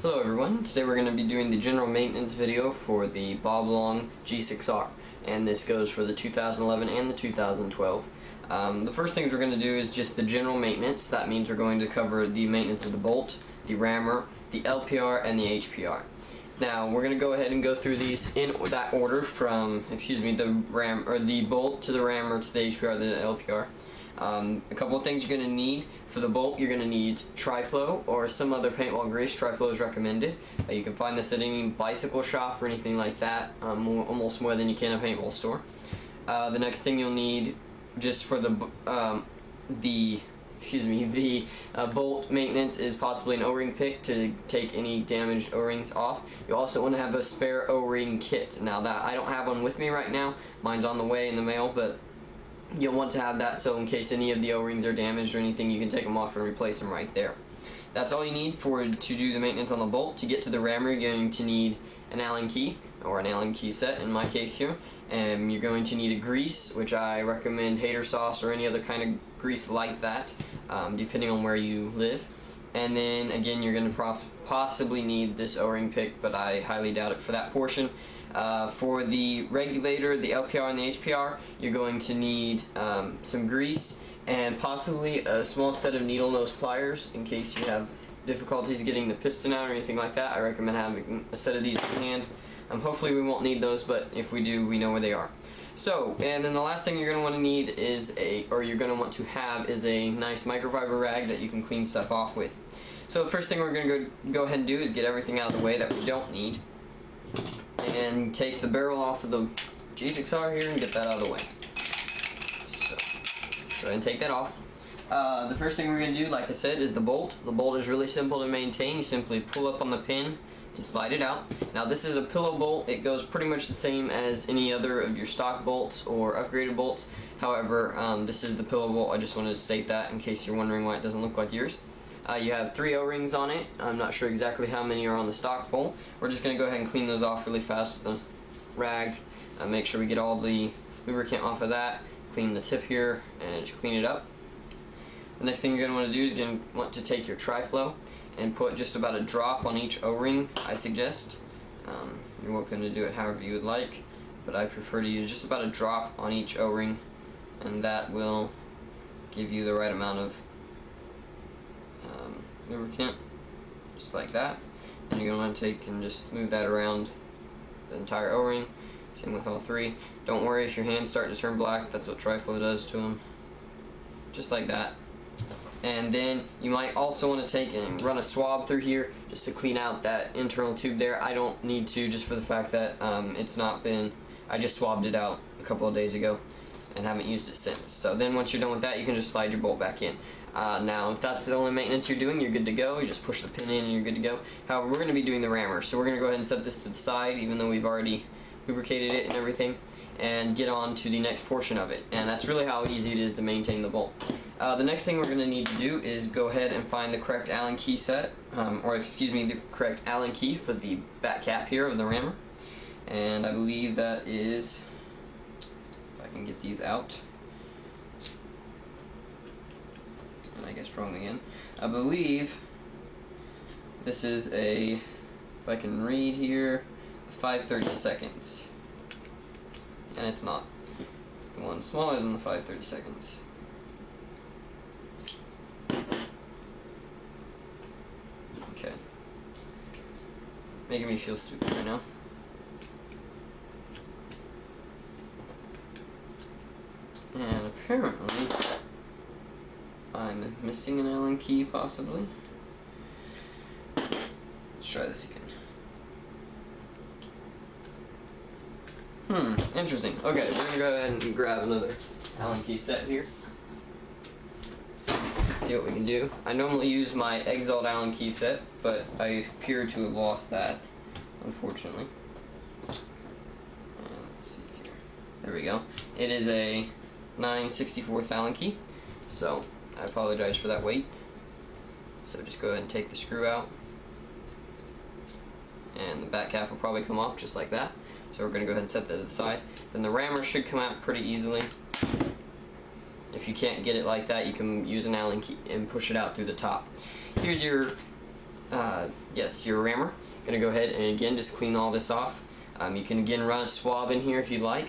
Hello everyone, today we're going to be doing the general maintenance video for the Bob Long G6R, and this goes for the 2011 and the 2012. The first things we're going to do is just the general maintenance. That means we're going to cover the maintenance of the bolt, the rammer, the LPR, and the HPR. Now we're going to go ahead and go through these in that order from, the bolt to the rammer to the HPR to the LPR. A couple of things you're going to need. For the bolt, you're going to need Tri-Flow or some other paintball grease. Tri-Flow is recommended. You can find this at any bicycle shop or anything like that, almost more than you can at a paintball store. The next thing you'll need just for the bolt maintenance is possibly an O-ring pick to take any damaged O-rings off. You also want to have a spare O-ring kit. Now that I don't have one with me right now, mine's on the way in the mail, but you'll want to have that so in case any of the O-rings are damaged or anything, you can take them off and replace them right there. That's all you need to do the maintenance on the bolt. To get to the rammer, you're going to need an Allen key, or an Allen key set in my case here, and you're going to need a grease, which I recommend hater sauce or any other kind of grease like that, depending on where you live. And then again, you're going to possibly need this O-ring pick, but I highly doubt it for that portion. For the regulator, the LPR and the HPR, you're going to need some grease and possibly a small set of needle nose pliers in case you have difficulties getting the piston out or anything like that. I recommend having a set of these in hand. Hopefully we won't need those, but if we do, we know where they are. So, and then the last thing you're going to want to need is you're going to want to have is a nice microfiber rag that you can clean stuff off with. So the first thing we're going to go ahead and do is get everything out of the way that we don't need, and take the barrel off of the G6R here and get that out of the way. So, go ahead and take that off. The first thing we're going to do, like I said, is the bolt. The bolt is really simple to maintain. You simply pull up on the pin and slide it out. Now this is a pillow bolt. It goes pretty much the same as any other of your stock bolts or upgraded bolts. However, this is the pillow bolt. I just wanted to state that in case you're wondering why it doesn't look like yours. You have 3 O-rings on it. I'm not sure exactly how many are on the stock bolt. We're just going to go ahead and clean those off really fast with a rag. Make sure we get all the lubricant off of that. Clean the tip here and just clean it up. The next thing you're going to want to do is you're going to want to take your Tri-Flow and put just about a drop on each O-ring, I suggest. You're welcome to do it however you would like, but I prefer to use just about a drop on each O-ring, and that will give you the right amount of lubricant, just like that. Then you're going to want to take and just move that around the entire O-ring. Same with all 3. Don't worry if your hands start to turn black, that's what Tri-Flow does to them. Just like that. And then you might also want to take and run a swab through here just to clean out that internal tube there. I don't need to, just for the fact that I just swabbed it out a couple of days ago and haven't used it since. So then once you're done with that, you can just slide your bolt back in. Now if that's the only maintenance you're doing, you're good to go. You just push the pin in and you're good to go. However, we're going to be doing the rammer, so we're going to go ahead and set this to the side, even though we've already lubricated it and everything, and get on to the next portion of it. And that's really how easy it is to maintain the bolt. The next thing we're going to need to do is go ahead and find the correct Allen key set, the correct Allen key for the back cap here of the rammer. And I believe that is, if I can get these out, and I guess wrong again, I believe this is if I can read here, 5/32, and it's not. It's the one smaller than the 5/32. Okay. Making me feel stupid right now. And apparently I'm missing an Allen key, possibly. Let's try this again. Interesting. Okay, we're gonna go ahead and grab another Allen key set here. Let's see what we can do. I normally use my Exalt Allen key set, but I appear to have lost that, unfortunately. And let's see here. There we go. It is a 9/64 Allen key, so I apologize for that weight. So just go ahead and take the screw out, and the back cap will probably come off just like that. So we're going to go ahead and set that to the side. Then the rammer should come out pretty easily. If you can't get it like that, you can use an Allen key and push it out through the top. Here's your yes, your rammer. Gonna go ahead and again just clean all this off. You can again run a swab in here if you'd like.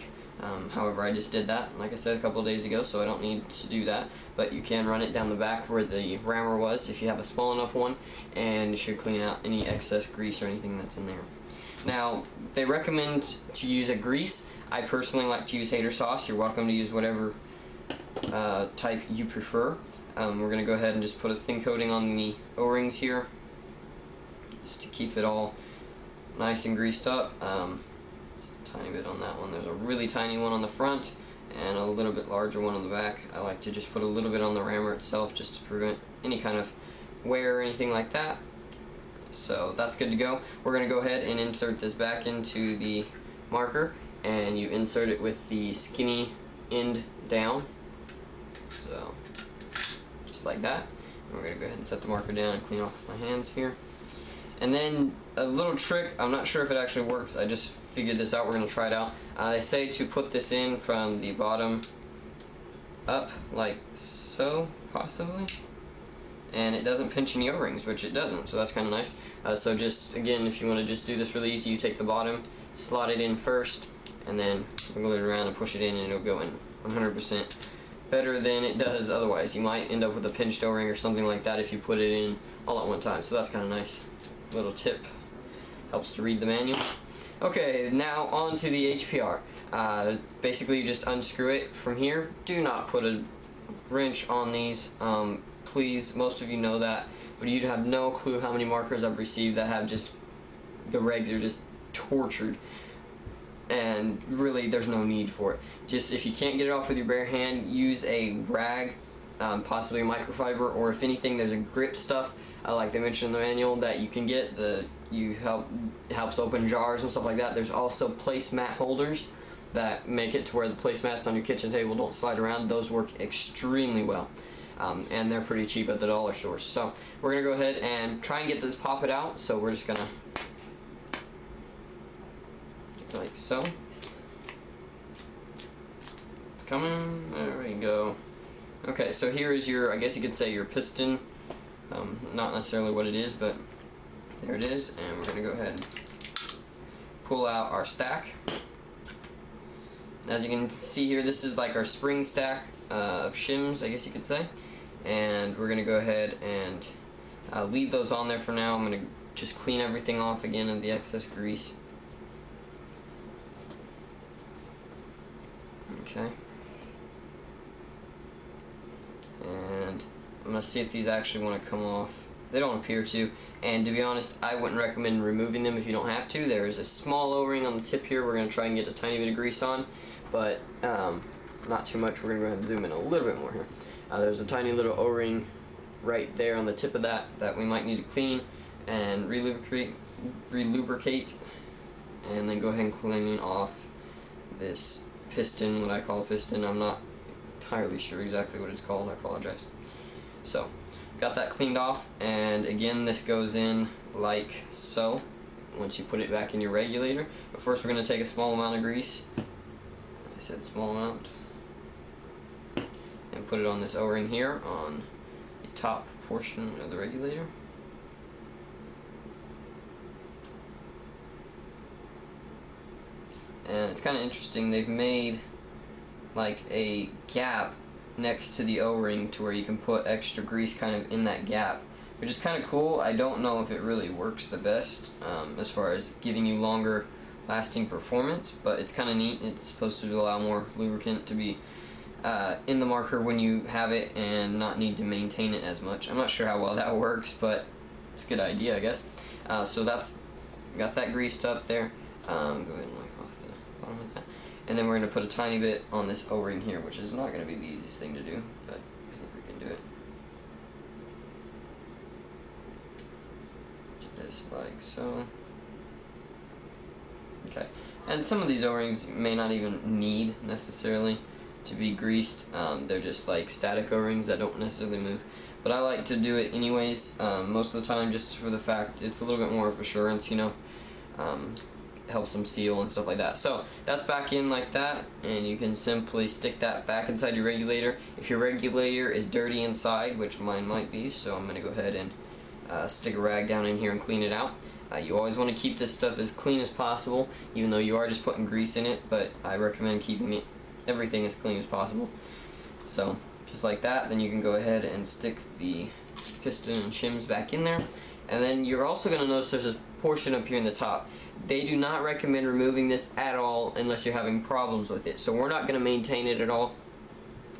However, I just did that, like I said, a couple of days ago, so I don't need to do that. But you can run it down the back where the rammer was if you have a small enough one, and it should clean out any excess grease or anything that's in there. Now, they recommend to use a grease. I personally like to use hater sauce. You're welcome to use whatever type you prefer. We're going to go ahead and just put a thin coating on the O-rings here, just to keep it all nice and greased up. Just a tiny bit on that one. There's a really tiny one on the front and a little bit larger one on the back. I like to just put a little bit on the rammer itself just to prevent any kind of wear or anything like that. So that's good to go. We're going to go ahead and insert this back into the marker, and you insert it with the skinny end down, so just like that. And we're going to go ahead and set the marker down and clean off my hands here. And then a little trick, I'm not sure if it actually works, I just figured this out, we're going to try it out. They say to put this in from the bottom up, like so, possibly. And it doesn't pinch any O-rings, which it doesn't, so that's kind of nice. So just, again, if you want to just do this really easy, you take the bottom, slot it in first, and then wiggle it around and push it in, and it'll go in 100% better than it does otherwise. You might end up with a pinched O-ring or something like that if you put it in all at one time, so that's kind of nice. Little tip, helps to read the manual. Okay, now on to the HPR. Basically you just unscrew it from here. Do not put a wrench on these. Please, most of you know that, but you'd have no clue how many markers I've received that have just, the regs are just tortured, and really there's no need for it. Just, if you can't get it off with your bare hand, use a rag, possibly a microfiber, or if anything, there's a grip stuff, like they mentioned in the manual, that you can get. Helps open jars and stuff like that. There's also placemat holders that make it to where the placemats on your kitchen table don't slide around. Those work extremely well. And they're pretty cheap at the dollar stores. So we're going to go ahead and try and get this popped out. So we're just going to, like so. It's coming. There we go. Okay, so here is your, I guess you could say your piston. Not necessarily what it is, but there it is. And we're going to go ahead and pull out our stack. And as you can see here, this is like our spring stack of shims, I guess you could say. And we're going to go ahead and leave those on there for now. I'm going to just clean everything off again of the excess grease. Okay. And I'm going to see if these actually want to come off. They don't appear to. And to be honest, I wouldn't recommend removing them if you don't have to. There is a small O-ring on the tip here. We're going to try and get a tiny bit of grease on, but not too much. We're going to go ahead and zoom in a little bit more here. There's a tiny little O-ring right there on the tip of that we might need to clean and relubricate, and then go ahead and clean off this piston, what I call a piston. I'm not entirely sure exactly what it's called, I apologize. So, got that cleaned off, and again this goes in like so once you put it back in your regulator. But first we're going to take a small amount of grease, I said small amount, and put it on this O-ring here on the top portion of the regulator. And it's kind of interesting, they've made like a gap next to the O-ring to where you can put extra grease kind of in that gap, which is kind of cool. I don't know if it really works the best as far as giving you longer lasting performance, but it's kind of neat. It's supposed to allow more lubricant to be in the marker when you have it and not need to maintain it as much. I'm not sure how well that works, but it's a good idea, I guess. So that's, got that greased up there. Go ahead and wipe off the bottom of that. And then we're going to put a tiny bit on this O-ring here, which is not going to be the easiest thing to do, but I think we can do it. Just like so. Okay. And some of these O-rings may not even need necessarily to be greased. They're just like static O-rings that don't necessarily move. But I like to do it anyways, most of the time, just for the fact it's a little bit more of assurance, you know. Helps them seal and stuff like that. So that's back in like that, and you can simply stick that back inside your regulator. If your regulator is dirty inside, which mine might be, so I'm going to go ahead and stick a rag down in here and clean it out. You always want to keep this stuff as clean as possible, even though you are just putting grease in it, but I recommend keeping everything as clean as possible. So just like that, then you can go ahead and stick the piston and shims back in there. And then you're also going to notice there's a portion up here in the top. They do not recommend removing this at all unless you're having problems with it. So we're not going to maintain it at all.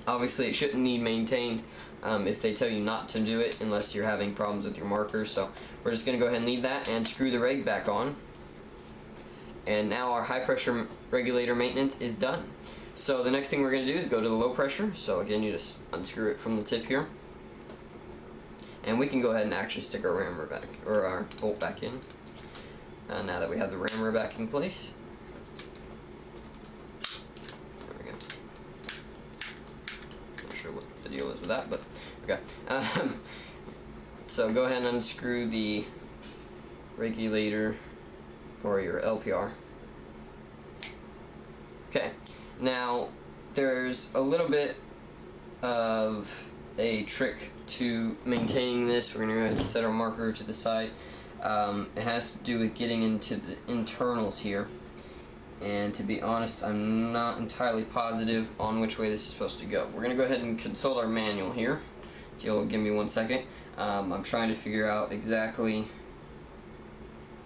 Obviously it shouldn't need maintained if they tell you not to do it unless you're having problems with your markers. So we're just going to go ahead and leave that and screw the reg back on. And now our high pressure regulator maintenance is done. So the next thing we're going to do is go to the low pressure. So again, you just unscrew it from the tip here. And we can go ahead and actually stick our rammer back, or our bolt back in. Now that we have the rammer back in place. There we go. Not sure what the deal is with that, but okay. So go ahead and unscrew the regulator or your LPR. Okay, now there's a little bit of a trick to maintaining this. We're going to go ahead and set our marker to the side. It has to do with getting into the internals here, and to be honest, I'm not entirely positive on which way this is supposed to go. We're going to go ahead and consult our manual here. If you'll give me 1 second. I'm trying to figure out exactly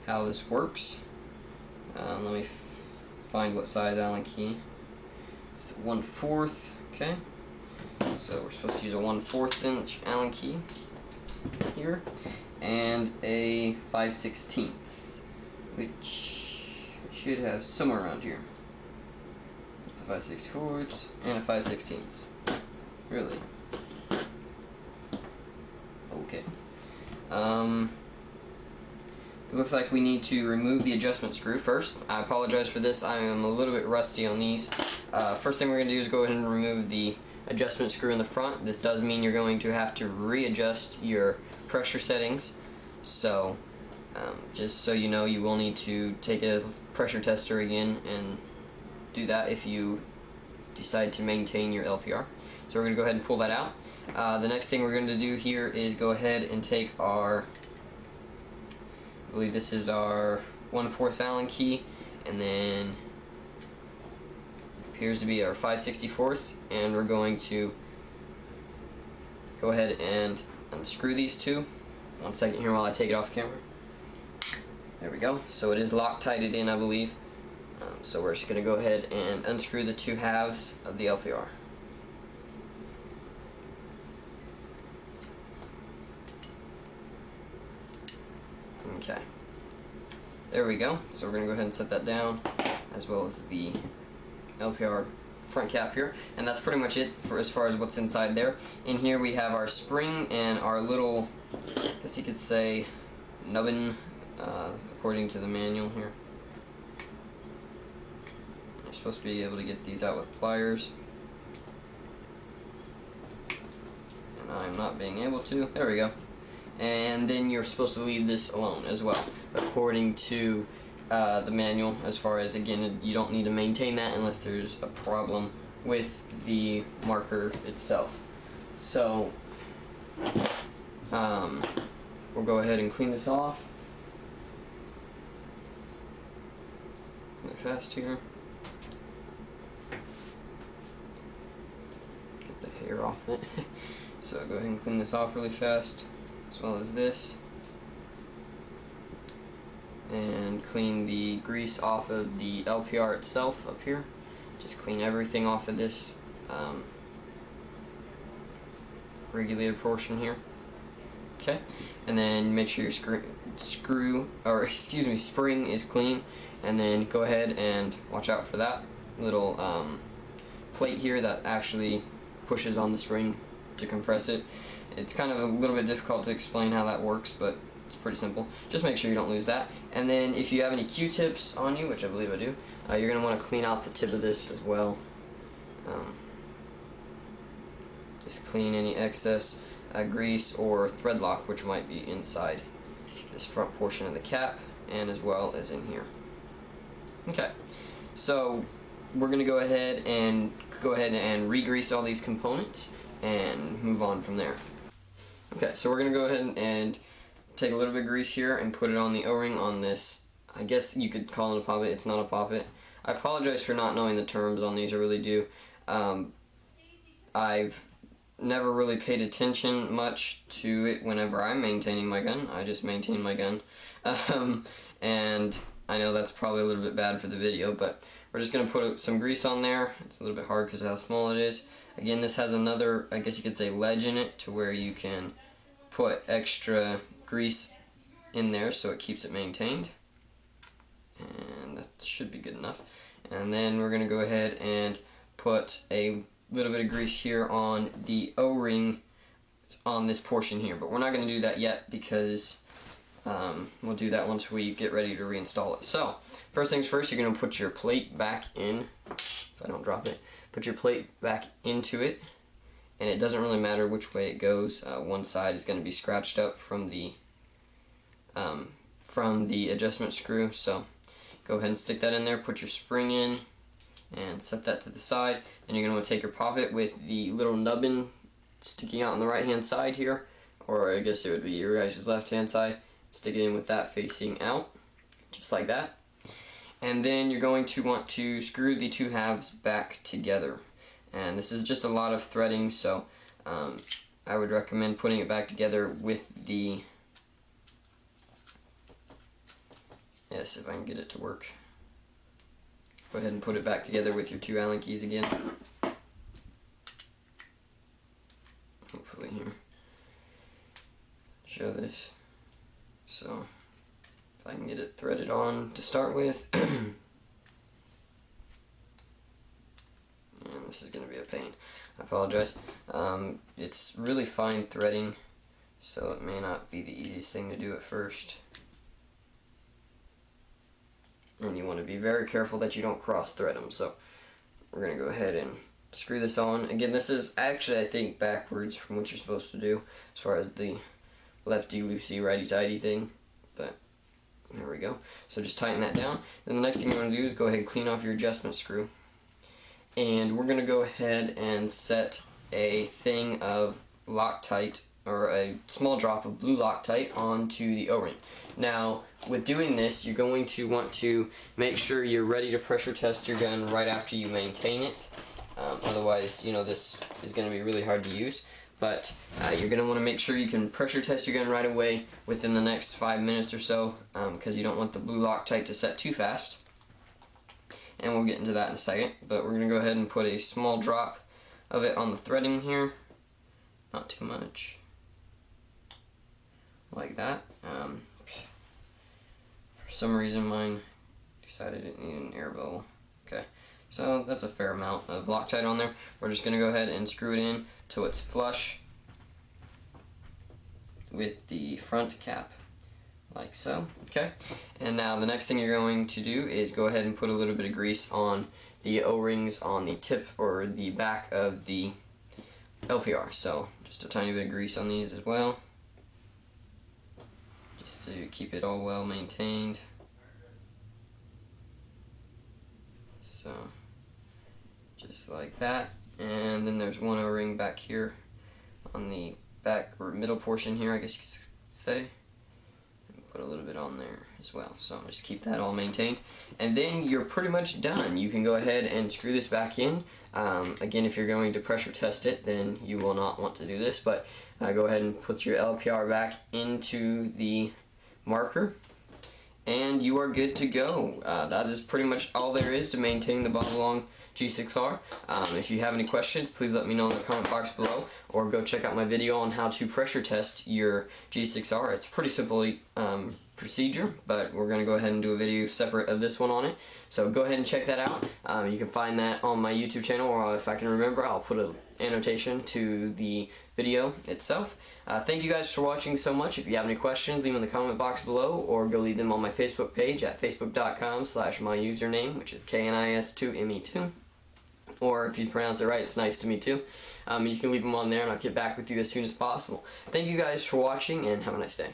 how this works. Let me find what size Allen key. It's 1/4, okay. So we're supposed to use a 1/4 inch Allen key here, and a 5/16, which we should have somewhere around here. It's a 5/64 and a 5/16. Really? Okay. It looks like we need to remove the adjustment screw first. I apologize for this. I am a little bit rusty on these. First thing we're going to do is go ahead and remove the adjustment screw in the front. This does mean you're going to have to readjust your pressure settings. So just so you know, you will need to take a pressure tester again and do that if you decide to maintain your LPR. So we're going to go ahead and pull that out. The next thing we're going to do here is go ahead and take our, I believe this is our 1/4 Allen key, and then appears to be our 5/64, and we're going to go ahead and unscrew these two. 1 second here while I take it off camera. There we go. So it is Loctited in, I believe. So we're just going to go ahead and unscrew the 2 halves of the LPR. Okay, there we go. So we're going to go ahead and set that down, as well as the LPR front cap here, and that's pretty much it for as far as what's inside there. In here we have our spring and our little, I guess you could say, nubbin, according to the manual here. You're supposed to be able to get these out with pliers, and I'm not being able to. There we go. And then you're supposed to leave this alone as well, according to the manual, as far as, again, you don't need to maintain that unless there's a problem with the marker itself. So we'll go ahead and clean this off really fast here. Get the hair off it. So go ahead and clean this off really fast, as well as this, and clean the grease off of the LPR itself up here. Just clean everything off of this regulator portion here. Okay, and then make sure your spring is clean, and then go ahead and watch out for that little plate here that actually pushes on the spring to compress it. It's kind of a little bit difficult to explain how that works, but it's pretty simple. Just make sure you don't lose that. And then if you have any Q-tips on you, which I believe I do, you're going to want to clean out the tip of this as well. Just clean any excess grease or thread lock which might be inside this front portion of the cap, and as well as in here. Okay, so we're going to go ahead and re-grease all these components and move on from there. Okay, so we're going to go ahead and take a little bit of grease here and put it on the O-ring on this, I guess you could call it a poppet, it's not a poppet. I apologize for not knowing the terms on these, I really do. I've never really paid attention much to it whenever I'm maintaining my gun. I just maintain my gun. And I know that's probably a little bit bad for the video, but we're just going to put some grease on there. It's a little bit hard because of how small it is. Again, this has another, I guess you could say, ledge in it to where you can put extra grease in there so it keeps it maintained. And that should be good enough. And then we're going to go ahead and put a little bit of grease here on the O-ring on this portion here, but we're not going to do that yet because we'll do that once we get ready to reinstall it. So first things first, you're going to put your plate back in. If I don't drop it, put your plate back into it, and it doesn't really matter which way it goes. One side is going to be scratched up from the adjustment screw, so go ahead and stick that in there, put your spring in, and set that to the side. Then you're going to want to take your poppet with the little nubbin sticking out on the right hand side here, or I guess it would be your guys' left hand side. Stick it in with that facing out, just like that. And then you're going to want to screw the two halves back together. And this is just a lot of threading, so I would recommend putting it back together with the, yes, if I can get it to work. Go ahead and put it back together with your two Allen keys again. Hopefully here. Show this. So, if I can get it threaded on to start with. And this is going to be a pain. I apologize. It's really fine threading, so it may not be the easiest thing to do at first. And you want to be very careful that you don't cross thread them. So we're going to go ahead and screw this on. Again, this is actually, I think, backwards from what you're supposed to do as far as the lefty-loosey, righty-tighty thing. But there we go. So just tighten that down. Then the next thing you want to do is go ahead and clean off your adjustment screw. And we're going to go ahead and set a thing of Loctite, or a small drop of blue Loctite, onto the O-ring. Now, with doing this, you're going to want to make sure you're ready to pressure test your gun right after you maintain it. Otherwise, you know, this is going to be really hard to use. But you're going to want to make sure you can pressure test your gun right away within the next 5 minutes or so, because you don't want the blue Loctite to set too fast. And we'll get into that in a second. But we're going to go ahead and put a small drop of it on the threading here. Not too much. Like that. For some reason mine decided it needed an air bubble. Okay, so that's a fair amount of Loctite on there. We're just going to go ahead and screw it in till it's flush with the front cap, like so. Okay, and now the next thing you're going to do is go ahead and put a little bit of grease on the O-rings on the tip or the back of the LPR. So just a tiny bit of grease on these as well, just to keep it all well maintained. So just like that. And then there's one O-ring back here on the back or middle portion here, I guess you could say. Put a little bit on there as well. So just keep that all maintained. And then you're pretty much done. You can go ahead and screw this back in. Again, if you're going to pressure test it, then you will not want to do this, but go ahead and put your LPR back into the marker, and you are good to go. That is pretty much all there is to maintain the Bob Long G6R. If you have any questions, please let me know in the comment box below, or go check out my video on how to pressure test your G6R. It's pretty simple procedure, but we're going to go ahead and do a video separate of this one on it. So go ahead and check that out. You can find that on my YouTube channel, or if I can remember, I'll put an annotation to the video itself. Thank you guys for watching so much. If you have any questions, leave them in the comment box below, or go leave them on my Facebook page at facebook.com/myusername, which is KNIS2ME2. Or if you pronounce it right, it's nice to me too. You can leave them on there, and I'll get back with you as soon as possible. Thank you guys for watching, and have a nice day.